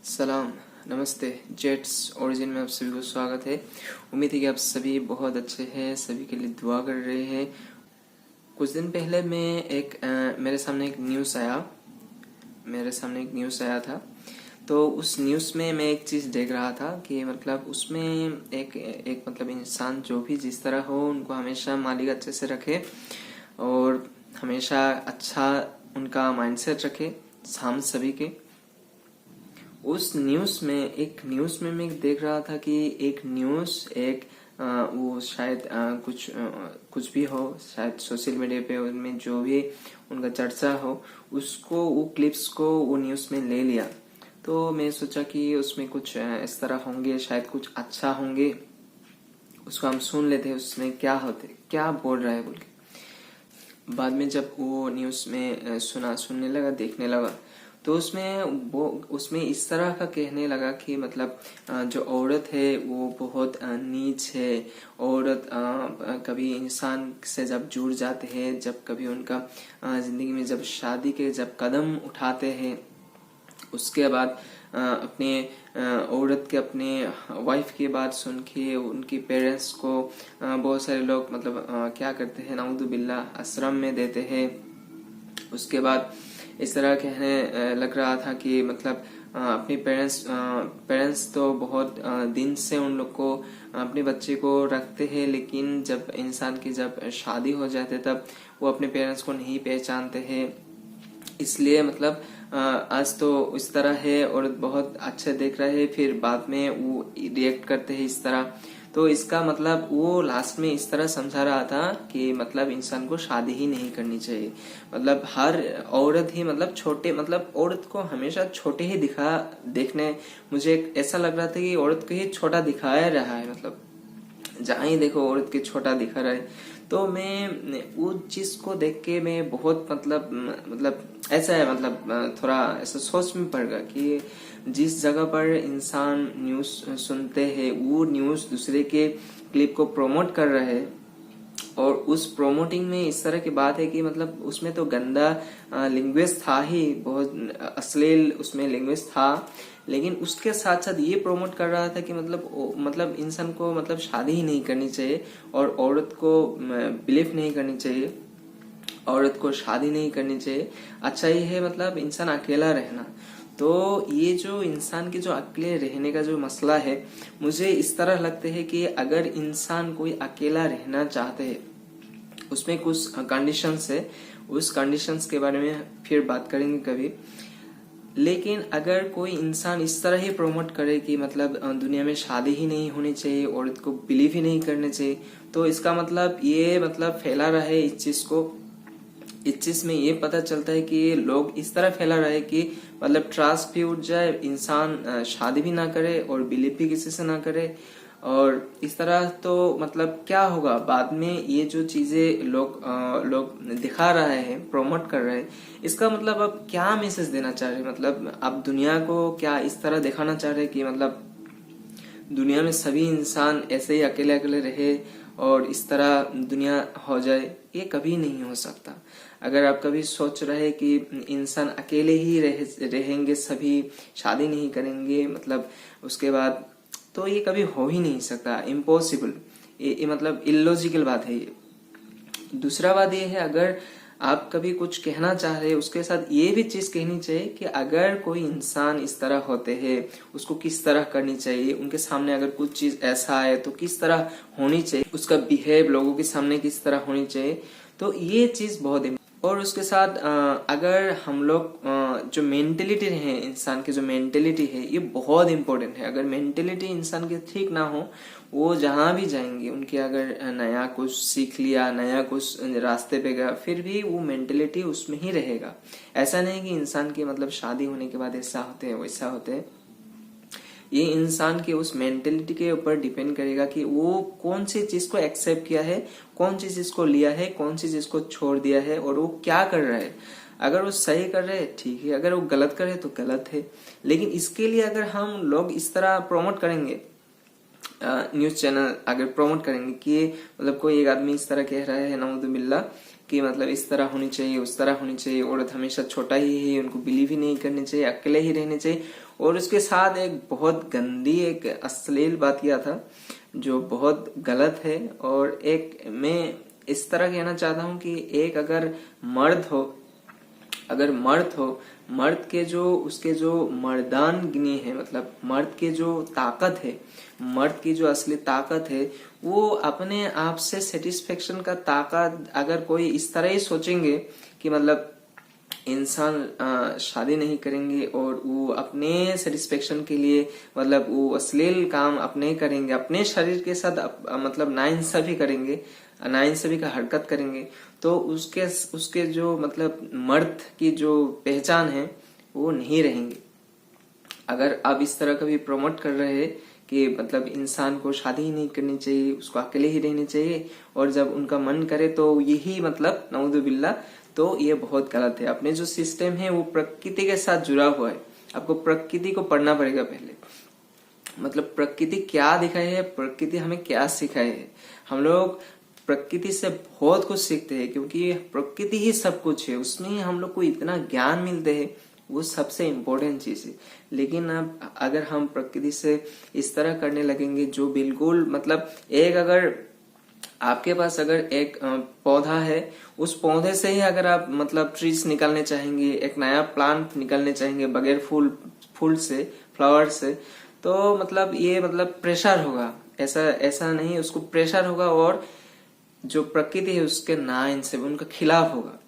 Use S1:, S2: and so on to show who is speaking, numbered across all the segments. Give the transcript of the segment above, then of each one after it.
S1: सलाम, नमस्ते। Jets origin में आप सभी को स्वागत है। उम्मीद है कि आप सभी बहुत अच्छे हैं, सभी के लिए दुआ कर रहे हैं। कुछ दिन पहले मेरे सामने एक न्यूज़ आया था। तो उस न्यूज़ में मैं एक चीज़ देख रहा था कि मतलब उसमें एक मतलब इंसान जो भी जिस तरह हो, उनको हमेशा मालिक अच्छे से रखे और हमेशा अच्छा उनका माइंडसेट रखे हम सभी के। उस न्यूज़ में मैं देख रहा था कि वो शायद कुछ भी हो, शायद सोशल मीडिया पे उनमें जो भी उनका चर्चा हो, उसको वो क्लिप्स को वो न्यूज़ में ले लिया। तो मैं सोचा कि उसमें कुछ इस तरह होंगे, शायद कुछ अच्छा होंगे, उसको हम सुन लेते, उसमें क्या बोल रहा है बोल के। बाद में जब वो न्यूज़ में सुनने लगा, देखने लगा, तो उसमें इस तरह का कहने लगा कि मतलब जो औरत है वो बहुत नीच है। औरत कभी इंसान से जब जुड़ जाते हैं, जब कभी उनका जिंदगी में जब शादी के जब कदम उठाते हैं, उसके बाद अपने औरत के अपने वाइफ की बात सुन के उनकी पेरेंट्स को बहुत सारे लोग मतलब क्या करते हैं, नाउदु बिल्लाह, आश्रम में देते हैं। उसके बाद इस तरह कहने लग रहा था कि मतलब अपने पेरेंट्स तो बहुत दिन से उन लोग को अपने बच्चे को रखते हैं, लेकिन जब इंसान की जब शादी हो जाते तब वो अपने पेरेंट्स को नहीं पहचानते हैं। इसलिए मतलब आज तो इस तरह है और बहुत अच्छे देख रहे हैं, फिर बाद में वो रिएक्ट करते हैं इस तरह। तो इसका मतलब वो लास्ट में इस तरह समझा रहा था कि मतलब इंसान को शादी ही नहीं करनी चाहिए। मतलब हर औरत ही मतलब औरत को हमेशा छोटे ही देखने मुझे ऐसा लग रहा था कि औरत को ही छोटा दिखाया रहा है। मतलब जहाँ ही देखो औरत के छोटा दिखा रहा है। तो मैं वो चीज को देख के मैं बहुत मतलब ऐसा है, मतलब थोड़ा ऐसा सोच में पड़ गया कि जिस जगह पर इंसान न्यूज सुनते हैं, वो न्यूज दूसरे के क्लिप को प्रमोट कर रहे हैं, और उस प्रोमोटिंग में इस तरह की बात है कि मतलब उसमें तो गंदा लैंग्वेज था ही, बहुत अश्लील उसमें लैंग्वेज था, लेकिन उसके साथ साथ ये प्रमोट कर रहा था कि मतलब इंसान को मतलब शादी ही नहीं करनी चाहिए और औरत को बिलीव नहीं करनी चाहिए, औरत को शादी नहीं करनी चाहिए। अच्छा ही है मतलब इंसान अकेला रहना। तो ये जो इंसान के जो अकेले रहने का जो मसला है, मुझे इस तरह लगता है कि अगर इंसान कोई अकेला रहना चाहते हैं, उसमें कुछ कंडीशंस है, उस कंडीशंस के बारे में फिर बात करेंगे कभी। लेकिन अगर कोई इंसान इस तरह ही प्रमोट करे कि मतलब दुनिया में शादी ही नहीं होनी चाहिए, औरत को बिलीव ही नहीं करने चाहिए, तो इसका मतलब ये मतलब फैला रहा है इस चीज में ये पता चलता है कि लोग इस तरह फैला रहे हैं कि मतलब ट्रस्ट भी उठ जाए, इंसान शादी भी ना करे और बिलीव भी किसी से ना करे। और इस तरह तो मतलब क्या होगा बाद में, ये जो चीजें लोग दिखा रहे हैं, प्रमोट कर रहे हैं, इसका मतलब अब क्या मैसेज देना चाह रहे हैं? मतलब अब दुनिया को क्या इस तरह दिखाना चाह रहे हैं कि मतलब दुनिया में सभी इंसान ऐसे ही अकेले अकेले रहे और इस तरह दुनिया हो जाए? ये कभी नहीं हो सकता। अगर आप कभी सोच रहे कि इंसान अकेले ही रहेंगे, सभी शादी नहीं करेंगे, मतलब उसके बाद, तो ये कभी हो ही नहीं सकता, इम्पॉसिबल। ये मतलब इलॉजिकल बात है ये। दूसरा बात ये है, अगर आप कभी कुछ कहना चाह रहे हैं, उसके साथ ये भी चीज कहनी चाहिए कि अगर कोई इंसान इस तरह होते हैं, उसको किस तरह करनी चाहिए, उनके सामने अगर कुछ चीज ऐसा है तो किस तरह होनी चाहिए, उसका बिहेव लोगों के सामने किस तरह होनी चाहिए। तो ये चीज बहुत। और उसके साथ अगर हम लोग जो मेंटेलिटी है, इंसान की जो मेंटेलिटी है, ये बहुत इंपॉर्टेंट है। अगर मेंटेलिटी इंसान के ठीक ना हो, वो जहां भी जाएंगे, उनके अगर नया कुछ सीख लिया, नया कुछ रास्ते पे गया, फिर भी वो मेंटेलिटी उसमें ही रहेगा। ऐसा नहीं कि इंसान की मतलब शादी होने के बाद ऐसा होते हैं वैसा होते हैं। ये इंसान के उस मेंटेलिटी के ऊपर डिपेंड करेगा कि वो कौन सी चीज को एक्सेप्ट किया है, कौन सी चीज को लिया है, कौन सी चीज को छोड़ दिया है, और वो क्या कर रहा है। अगर वो सही कर रहे हैं ठीक है, अगर वो गलत कर रहे हैं तो गलत है। लेकिन इसके लिए अगर हम लोग इस तरह प्रमोट करेंगे, न्यूज चैनल अगर प्रमोट करेंगे कि मतलब कोई एक आदमी इस तरह कह रहा है, नऊजुबिल्लाह, कि मतलब इस तरह होनी चाहिए, उस तरह होनी चाहिए, औरत हमेशा छोटा ही है, उनको बिलीव ही नहीं करनी चाहिए, अकेले ही रहने चाहिए। और उसके साथ एक बहुत गंदी एक अश्लील बात किया था जो बहुत गलत है। और एक मैं इस तरह कहना चाहता हूँ कि एक अगर मर्द हो, मर्द के जो उसके जो मर्दानगी है, मतलब मर्द के जो ताकत है, मर्द की जो असली ताकत है, वो अपने आप से सेटिस्फेक्शन का ताकत अगर कोई इस तरह ही सोचेंगे कि मतलब इंसान शादी नहीं करेंगे और वो अपने सेटिस्फेक्शन के लिए मतलब वो अश्लील काम अपने करेंगे, अपने शरीर के साथ मतलब नाइंसाफी करेंगे, नाइंसाफी का हरकत करेंगे, तो उसके जो मतलब मर्द की जो पहचान है वो नहीं रहेंगे। अगर आप इस तरह का भी प्रमोट कर रहे हैं कि मतलब इंसान को शादी ही नहीं करनी चाहिए, उसको अकेले ही रहनी चाहिए, और जब उनका मन करे तो यही मतलब नऊदुबिल्ला, तो ये बहुत गलत है। अपने जो सिस्टम है वो प्रकृति के साथ जुड़ा हुआ है। आपको प्रकृति को पढ़ना पड़ेगा पहले, मतलब प्रकृति क्या दिखाई है, प्रकृति हमें क्या सिखाई है। हम लोग प्रकृति से बहुत कुछ सीखते हैं क्योंकि प्रकृति ही सब कुछ है, उसमें ही हम लोग को इतना ज्ञान मिलते हैं, वो सबसे इम्पोर्टेंट चीज है। लेकिन अब अगर हम प्रकृति से इस तरह करने लगेंगे जो बिल्कुल मतलब एक अगर आपके पास अगर एक पौधा है, उस पौधे से ही अगर आप मतलब ट्रीज निकालने चाहेंगे, एक नया प्लांट निकालने चाहेंगे बगैर फूल से, फ्लावर से, तो मतलब ये मतलब प्रेशर होगा, ऐसा नहीं, उसको प्रेशर होगा और जो प्रकृति है उसके ना इनसे उनका खिलाफ होगा।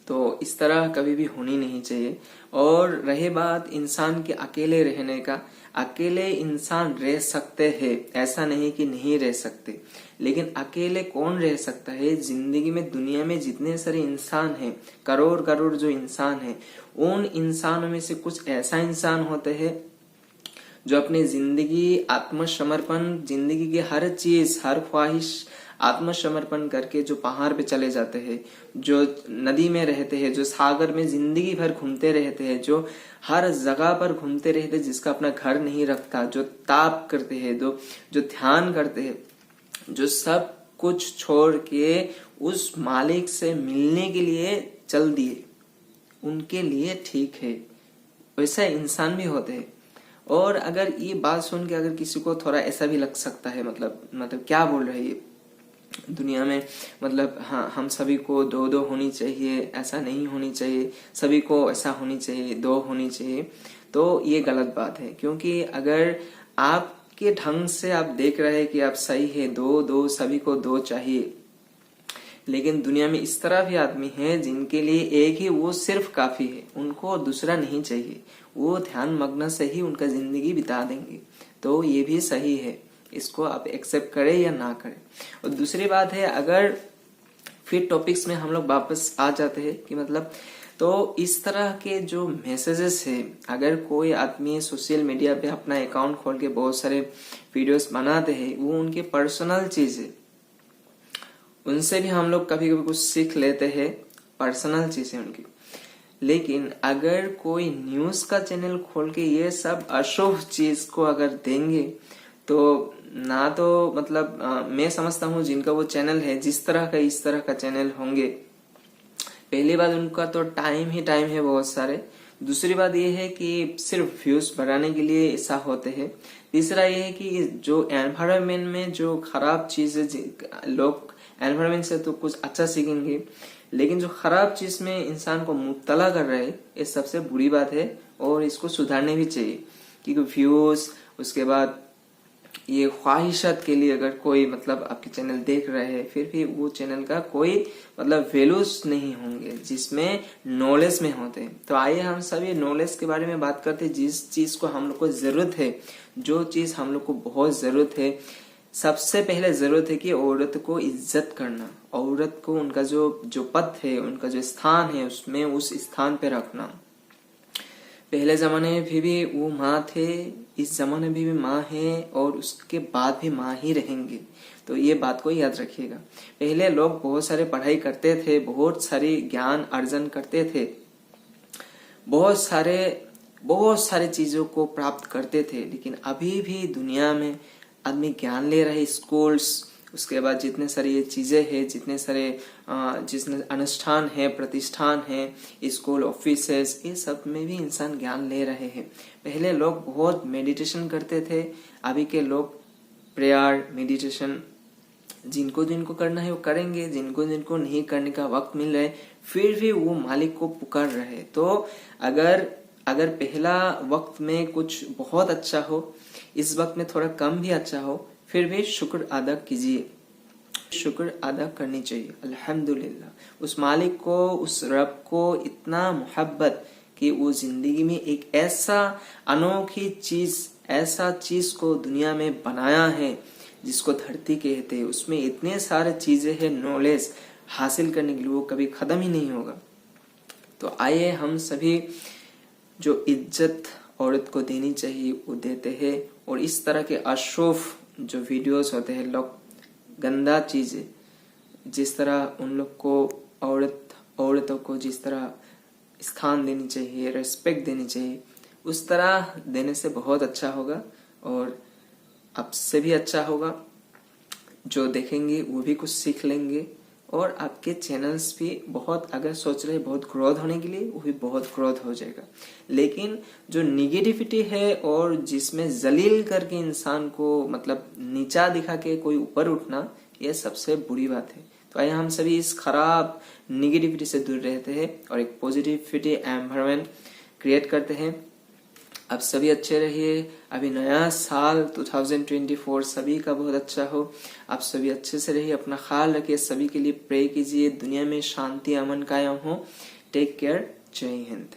S1: तो इस तरह कभी भी होनी नहीं चाहिए। और रही बात इंसान के अकेले रहने का, अकेले इंसान रह सकते हैं, ऐसा नहीं कि नहीं रह सकते, लेकिन अकेले कौन रह सकता है। जिंदगी में दुनिया में जितने सारे इंसान हैं, करोड़ करोड़ जो इंसान हैं, उन इंसानों में से कुछ ऐसा इंसान होते हैं जो अपनी जिंदगी आत्मसमर्पण, जिंदगी की हर चीज, हर ख्वाहिश आत्मसमर्पण करके जो पहाड़ पे चले जाते हैं, जो नदी में रहते हैं, जो सागर में जिंदगी भर घूमते रहते हैं, जो हर जगह पर घूमते रहते हैं, जिसका अपना घर नहीं रखता, जो ताप करते हैं, जो ध्यान करते हैं, जो सब कुछ छोड़ के उस मालिक से मिलने के लिए चल दिए, उनके लिए ठीक है। वैसा इंसान भी होते हैं। और अगर ये बात सुन के अगर किसी को थोड़ा ऐसा भी लग सकता है, मतलब क्या बोल रहे हैं ये दुनिया में, मतलब हाँ हम सभी को दो दो होनी चाहिए, ऐसा नहीं होनी चाहिए, सभी को ऐसा होनी चाहिए, दो होनी चाहिए, तो ये गलत बात है। क्योंकि अगर आपके ढंग से आप देख रहे हैं कि आप सही है, दो दो सभी को दो चाहिए, लेकिन दुनिया में इस तरह भी आदमी हैं जिनके लिए एक ही वो सिर्फ काफी है, उनको दूसरा नहीं चाहिए, वो ध्यान मग्न से ही उनका जिंदगी बिता देंगे। तो ये भी सही है, इसको आप एक्सेप्ट करें या ना करें। और दूसरी बात है, अगर फिर टॉपिक्स में हम लोग वापस आ जाते हैं कि मतलब तो इस तरह के जो मैसेजेस है, अगर कोई आदमी सोशल मीडिया पे अपना अकाउंट खोल के बहुत सारे वीडियोस बनाते हैं, वो उनके पर्सनल चीज है, उनसे भी हम लोग कभी कभी कुछ सीख लेते हैं, पर्सनल चीजें उनकी। लेकिन अगर कोई न्यूज का चैनल खोल के ये सब अशुभ चीज को अगर देंगे, तो ना तो मतलब मैं समझता हूँ जिनका वो चैनल है, जिस तरह का इस तरह का चैनल होंगे, पहली बात उनका तो टाइम ही टाइम है बहुत सारे। दूसरी बात ये है कि सिर्फ व्यूज बढ़ाने के लिए ऐसा होते हैं। तीसरा ये है कि जो एनवायरमेंट में जो खराब चीजें, लोग एनवायरमेंट से तो कुछ अच्छा सीखेंगे, लेकिन जो खराब चीज में इंसान को मुब्तला कर रहे हैं, ये सबसे बुरी बात है और इसको सुधारने भी चाहिए। क्योंकि व्यूज, उसके बाद ये ख्वाहिशात के लिए अगर कोई मतलब आपके चैनल देख रहे हैं, फिर भी वो चैनल का कोई मतलब वैल्यूज नहीं होंगे जिसमें नॉलेज में होते हैं। तो आइए हम सभी नॉलेज के बारे में बात करते हैं, जिस चीज को हम लोग को जरूरत है, जो चीज हम लोग को बहुत जरूरत है। सबसे पहले जरूरत है कि औरत को इज्जत करना, औरत को उनका जो पद है, उनका जो स्थान है, उसमें उस स्थान पे रखना। पहले जमाने में भी वो माँ थे, इस जमाने में भी माँ है और उसके बाद भी माँ ही रहेंगे। तो ये बात को याद रखिएगा। पहले लोग बहुत सारे पढ़ाई करते थे, बहुत सारी ज्ञान अर्जन करते थे, बहुत सारे चीजों को प्राप्त करते थे। लेकिन अभी भी दुनिया में आदमी ज्ञान ले रहे, स्कूल्स उसके बाद जितने सारे ये चीज़ें हैं, जितने सारे जितने अनुष्ठान है, प्रतिष्ठान है, स्कूल, ऑफिसेस, ये सब में भी इंसान ज्ञान ले रहे हैं। पहले लोग बहुत मेडिटेशन करते थे, अभी के लोग प्रेयर, मेडिटेशन जिनको जिनको करना है वो करेंगे, जिनको जिनको नहीं करने का वक्त मिल रहा है फिर भी वो मालिक को पुकार रहे। तो अगर पहला वक्त में कुछ बहुत अच्छा हो, इस वक्त में थोड़ा कम भी अच्छा हो, फिर भी शुक्र अदा कीजिए, शुक्र अदा करनी चाहिए। अल्हम्दुलिल्लाह, उस मालिक को, उस रब को इतना मोहब्बत कि वो जिंदगी में एक ऐसा अनोखी चीज, ऐसा चीज को दुनिया में बनाया है जिसको धरती कहते हैं। उसमें इतने सारे चीजें हैं, नॉलेज हासिल करने के लिए वो कभी खत्म ही नहीं होगा। तो आइए हम सभी जो इज्जत औरत को देनी चाहिए वो देते हैं, और इस तरह के अशोफ जो वीडियोस होते हैं, लोग गंदा चीजें, जिस तरह उन लोग को औरतों को जिस तरह स्थान देनी चाहिए, रेस्पेक्ट देनी चाहिए, उस तरह देने से बहुत अच्छा होगा और आपसे भी अच्छा होगा। जो देखेंगे वो भी कुछ सीख लेंगे, और आपके चैनल्स भी बहुत, अगर सोच रहे बहुत ग्रोथ होने के लिए, वो भी बहुत ग्रोथ हो जाएगा। लेकिन जो निगेटिविटी है और जिसमें जलील करके इंसान को मतलब नीचा दिखा के कोई ऊपर उठना, यह सबसे बुरी बात है। तो आइए हम सभी इस खराब निगेटिविटी से दूर रहते हैं और एक पॉजिटिविटी एनवायरनमेंट क्रिएट करते हैं। आप सभी अच्छे रहिए। अभी नया साल 2024 सभी का बहुत अच्छा हो। आप सभी अच्छे से रहिए, अपना ख्याल रखिए, सभी के लिए प्रे कीजिए, दुनिया में शांति अमन कायम हो। Take care. जय हिंद।